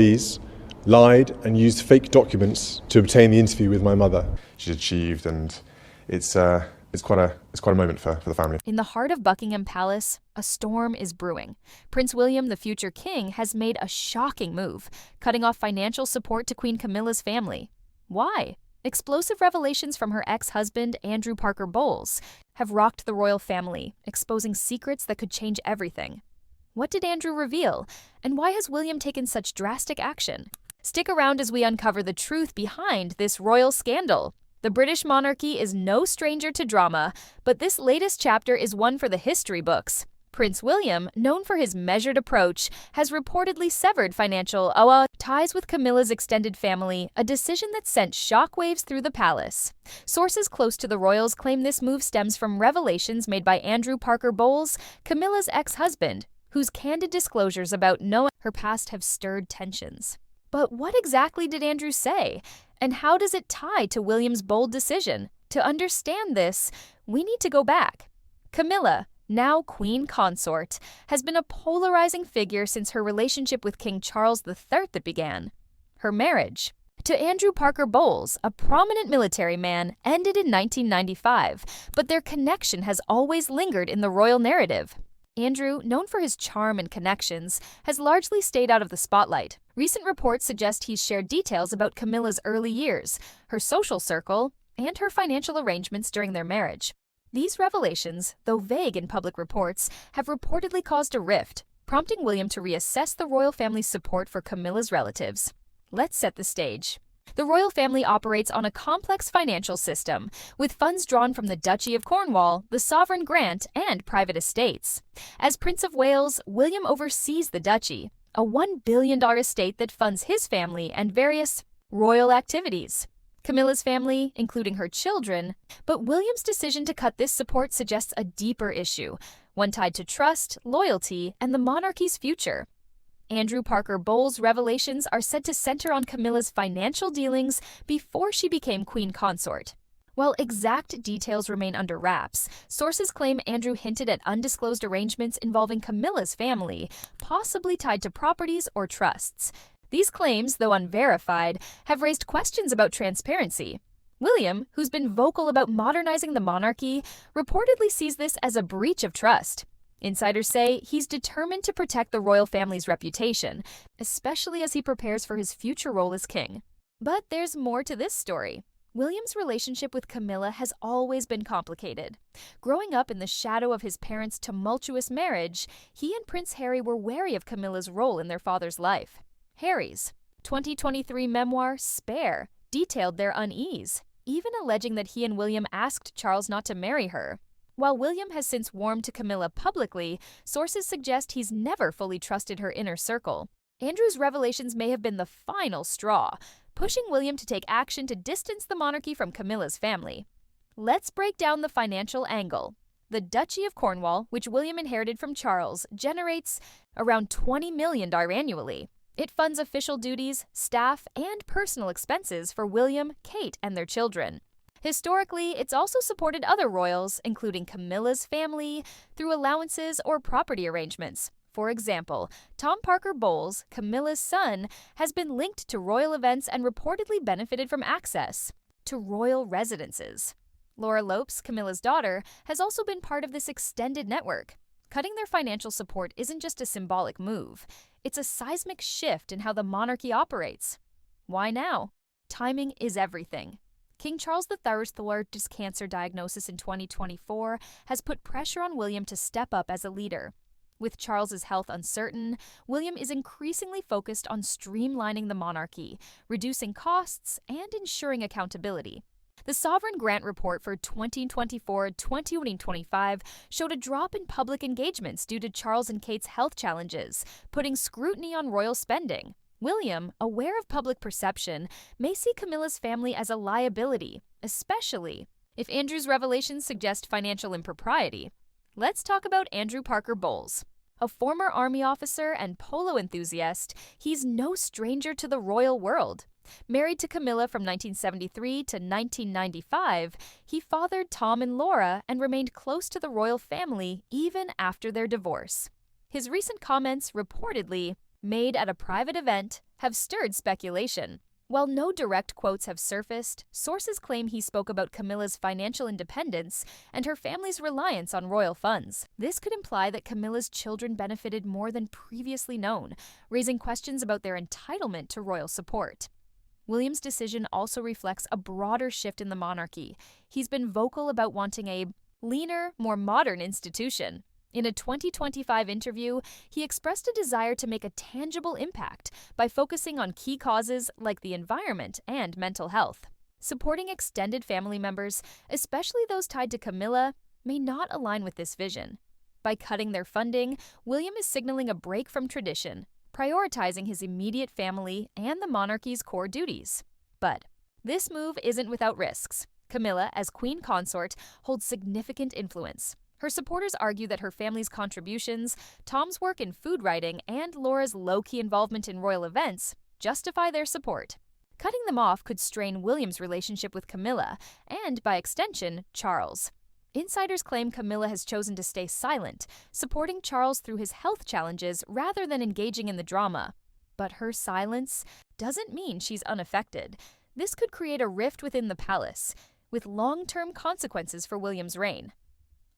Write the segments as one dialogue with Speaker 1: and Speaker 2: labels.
Speaker 1: These lied and used fake documents to obtain the interview with my mother. She's achieved, and it's quite a moment for the family.
Speaker 2: In the heart of Buckingham Palace, a storm is brewing. Prince William, the future king, has made a shocking move, cutting off financial support to Queen Camilla's family. Why? Explosive revelations from her ex-husband, Andrew Parker Bowles, have rocked the royal family, exposing secrets that could change everything. What did Andrew reveal, and why has William taken such drastic action? Stick around as we uncover the truth behind this royal scandal. The British monarchy is no stranger to drama, but this latest chapter is one for the history books. Prince William, known for his measured approach, has reportedly severed financial ties with Camilla's extended family, a decision that sent shockwaves through the palace. Sources close to the royals claim this move stems from revelations made by Andrew Parker Bowles, Camilla's ex-husband, whose candid disclosures about knowing her past have stirred tensions. But what exactly did Andrew say, and how does it tie to William's bold decision? To understand this, we need to go back. Camilla, now Queen Consort, has been a polarizing figure since her relationship with King Charles III that began. Her marriage to Andrew Parker Bowles, a prominent military man, ended in 1995, but their connection has always lingered in the royal narrative. Andrew, known for his charm and connections, has largely stayed out of the spotlight. Recent reports suggest he's shared details about Camilla's early years, her social circle, and her financial arrangements during their marriage. These revelations, though vague in public reports, have reportedly caused a rift, prompting William to reassess the royal family's support for Camilla's relatives. Let's set the stage. The royal family operates on a complex financial system, with funds drawn from the Duchy of Cornwall, the sovereign grant, and private estates. As Prince of Wales, William oversees the duchy, a $1 billion estate that funds his family and various royal activities. Camilla's family, including her children, but William's decision to cut this support suggests a deeper issue, one tied to trust, loyalty, and the monarchy's future. Andrew Parker Bowles' revelations are said to center on Camilla's financial dealings before she became Queen Consort. While exact details remain under wraps, sources claim Andrew hinted at undisclosed arrangements involving Camilla's family, possibly tied to properties or trusts. These claims, though unverified, have raised questions about transparency. William, who's been vocal about modernizing the monarchy, reportedly sees this as a breach of trust. Insiders say he's determined to protect the royal family's reputation, especially as he prepares for his future role as king. But there's more to this story. William's relationship with Camilla has always been complicated. Growing up in the shadow of his parents' tumultuous marriage, he and Prince Harry were wary of Camilla's role in their father's life. Harry's 2023 memoir, Spare, detailed their unease, even alleging that he and William asked Charles not to marry her. While William has since warmed to Camilla publicly, sources suggest he's never fully trusted her inner circle. Andrew's revelations may have been the final straw, pushing William to take action to distance the monarchy from Camilla's family. Let's break down the financial angle. The Duchy of Cornwall, which William inherited from Charles, generates around $20 million annually. It funds official duties, staff, and personal expenses for William, Kate, and their children. Historically, it's also supported other royals, including Camilla's family, through allowances or property arrangements. For example, Tom Parker Bowles, Camilla's son, has been linked to royal events and reportedly benefited from access to royal residences. Laura Lopes, Camilla's daughter, has also been part of this extended network. Cutting their financial support isn't just a symbolic move. It's a seismic shift in how the monarchy operates. Why now? Timing is everything. King Charles III's latest cancer diagnosis in 2024 has put pressure on William to step up as a leader. With Charles's health uncertain, William is increasingly focused on streamlining the monarchy, reducing costs, and ensuring accountability. The Sovereign Grant Report for 2024-2025 showed a drop in public engagements due to Charles and Kate's health challenges, putting scrutiny on royal spending. William, aware of public perception, may see Camilla's family as a liability, especially if Andrew's revelations suggest financial impropriety. Let's talk about Andrew Parker Bowles. A former army officer and polo enthusiast, he's no stranger to the royal world. Married to Camilla from 1973 to 1995, he fathered Tom and Laura and remained close to the royal family even after their divorce. His recent comments reportedly made at a private event, have stirred speculation. While no direct quotes have surfaced, sources claim he spoke about Camilla's financial independence and her family's reliance on royal funds. This could imply that Camilla's children benefited more than previously known, raising questions about their entitlement to royal support. William's decision also reflects a broader shift in the monarchy. He's been vocal about wanting a leaner, more modern institution. In a 2025 interview, he expressed a desire to make a tangible impact by focusing on key causes like the environment and mental health. Supporting extended family members, especially those tied to Camilla, may not align with this vision. By cutting their funding, William is signaling a break from tradition, prioritizing his immediate family and the monarchy's core duties. But this move isn't without risks. Camilla, as queen consort, holds significant influence. Her supporters argue that her family's contributions, Tom's work in food writing, and Laura's low-key involvement in royal events justify their support. Cutting them off could strain William's relationship with Camilla and, by extension, Charles. Insiders claim Camilla has chosen to stay silent, supporting Charles through his health challenges rather than engaging in the drama. But her silence doesn't mean she's unaffected. This could create a rift within the palace, with long-term consequences for William's reign.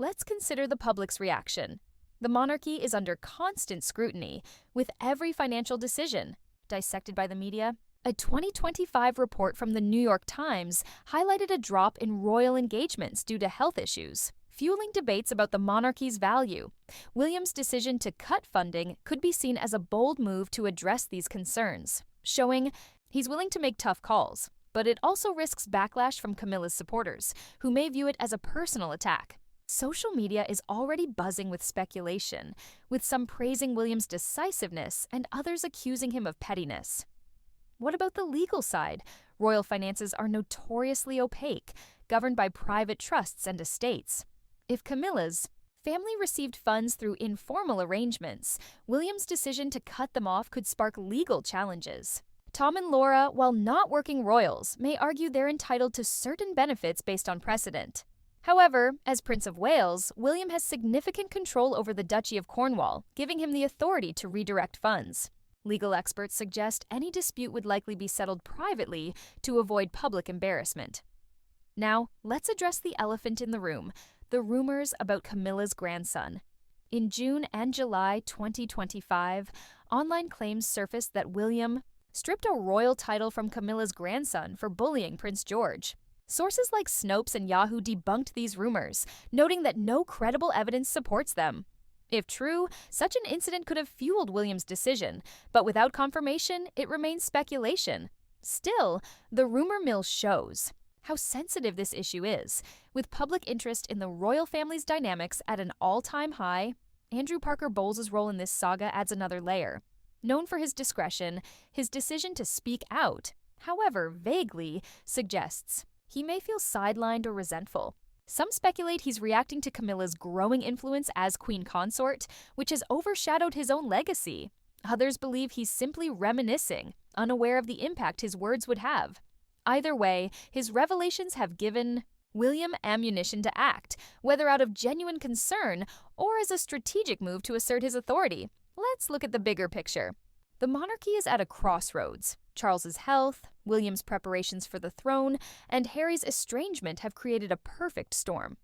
Speaker 2: Let's consider the public's reaction. The monarchy is under constant scrutiny, with every financial decision dissected by the media. A 2025 report from the New York Times highlighted a drop in royal engagements due to health issues, fueling debates about the monarchy's value. William's decision to cut funding could be seen as a bold move to address these concerns, showing he's willing to make tough calls. But it also risks backlash from Camilla's supporters, who may view it as a personal attack. Social media is already buzzing with speculation, with some praising William's decisiveness and others accusing him of pettiness. What about the legal side? Royal finances are notoriously opaque, governed by private trusts and estates. If Camilla's family received funds through informal arrangements, William's decision to cut them off could spark legal challenges. Tom and Laura, while not working royals, may argue they're entitled to certain benefits based on precedent. However, as Prince of Wales, William has significant control over the Duchy of Cornwall, giving him the authority to redirect funds. Legal experts suggest any dispute would likely be settled privately to avoid public embarrassment. Now, let's address the elephant in the room, the rumors about Camilla's grandson. In June and July 2025, online claims surfaced that William stripped a royal title from Camilla's grandson for bullying Prince George. Sources like Snopes and Yahoo debunked these rumors, noting that no credible evidence supports them. If true, such an incident could have fueled William's decision, but without confirmation, it remains speculation. Still, the rumor mill shows how sensitive this issue is. With public interest in the royal family's dynamics at an all-time high, Andrew Parker Bowles' role in this saga adds another layer. Known for his discretion, his decision to speak out, however vaguely, suggests he may feel sidelined or resentful. Some speculate he's reacting to Camilla's growing influence as queen consort, which has overshadowed his own legacy. Others believe he's simply reminiscing, unaware of the impact his words would have. Either way, his revelations have given William ammunition to act, whether out of genuine concern or as a strategic move to assert his authority. Let's look at the bigger picture. The monarchy is at a crossroads. Charles's health, William's preparations for the throne, and Harry's estrangement have created a perfect storm.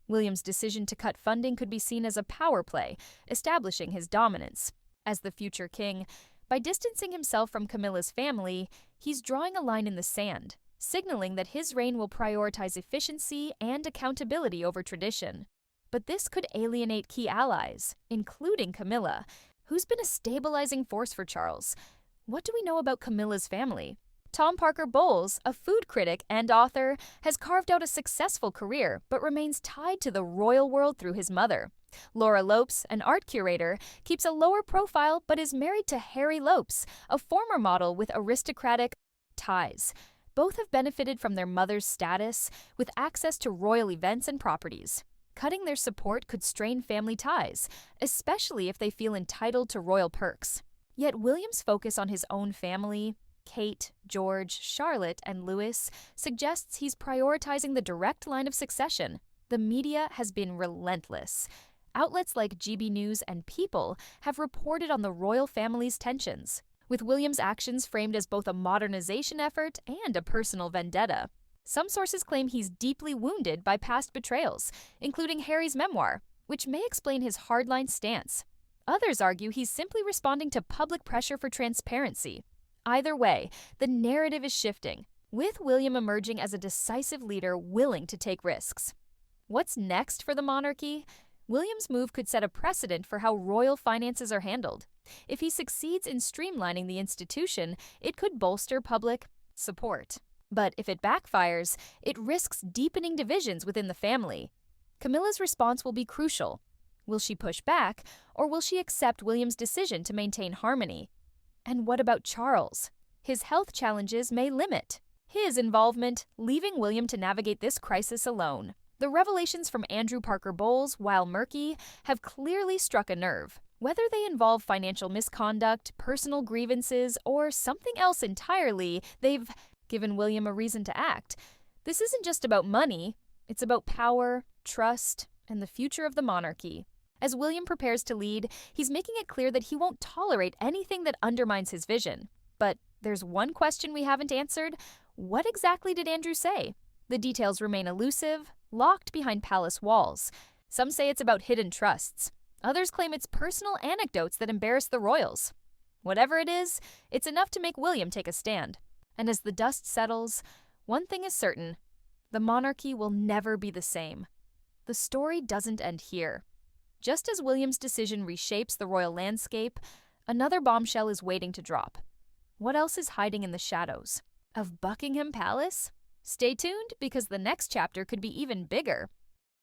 Speaker 2: William's decision to cut funding could be seen as a power play, establishing his dominance. As the future king, by distancing himself from Camilla's family, he's drawing a line in the sand, signaling that his reign will prioritize efficiency and accountability over tradition. But this could alienate key allies, including Camilla, who's been a stabilizing force for Charles. What do we know about Camilla's family? Tom Parker Bowles, a food critic and author, has carved out a successful career but remains tied to the royal world through his mother. Laura Lopes, an art curator, keeps a lower profile but is married to Harry Lopes, a former model with aristocratic ties. Both have benefited from their mother's status, with access to royal events and properties. Cutting their support could strain family ties, especially if they feel entitled to royal perks. Yet William's focus on his own family, Kate, George, Charlotte, and Louis, suggests he's prioritizing the direct line of succession. The media has been relentless. Outlets like GB News and People have reported on the royal family's tensions, with William's actions framed as both a modernization effort and a personal vendetta. Some sources claim he's deeply wounded by past betrayals, including Harry's memoir, which may explain his hardline stance. Others argue he's simply responding to public pressure for transparency. Either way, the narrative is shifting, with William emerging as a decisive leader willing to take risks. What's next for the monarchy? William's move could set a precedent for how royal finances are handled. If he succeeds in streamlining the institution, it could bolster public support. But if it backfires, it risks deepening divisions within the family. Camilla's response will be crucial. Will she push back, or will she accept William's decision to maintain harmony? And what about Charles? His health challenges may limit his involvement, leaving William to navigate this crisis alone. The revelations from Andrew Parker Bowles, while murky, have clearly struck a nerve. Whether they involve financial misconduct, personal grievances, or something else entirely, they've given William a reason to act. This isn't just about money, it's about power, trust, and the future of the monarchy. As William prepares to lead, he's making it clear that he won't tolerate anything that undermines his vision. But there's one question we haven't answered. What exactly did Andrew say? The details remain elusive, locked behind palace walls. Some say it's about hidden trusts. Others claim it's personal anecdotes that embarrass the royals. Whatever it is, it's enough to make William take a stand. And as the dust settles, one thing is certain: the monarchy will never be the same. The story doesn't end here. Just as William's decision reshapes the royal landscape, another bombshell is waiting to drop. What else is hiding in the shadows of Buckingham Palace? Stay tuned, because the next chapter could be even bigger.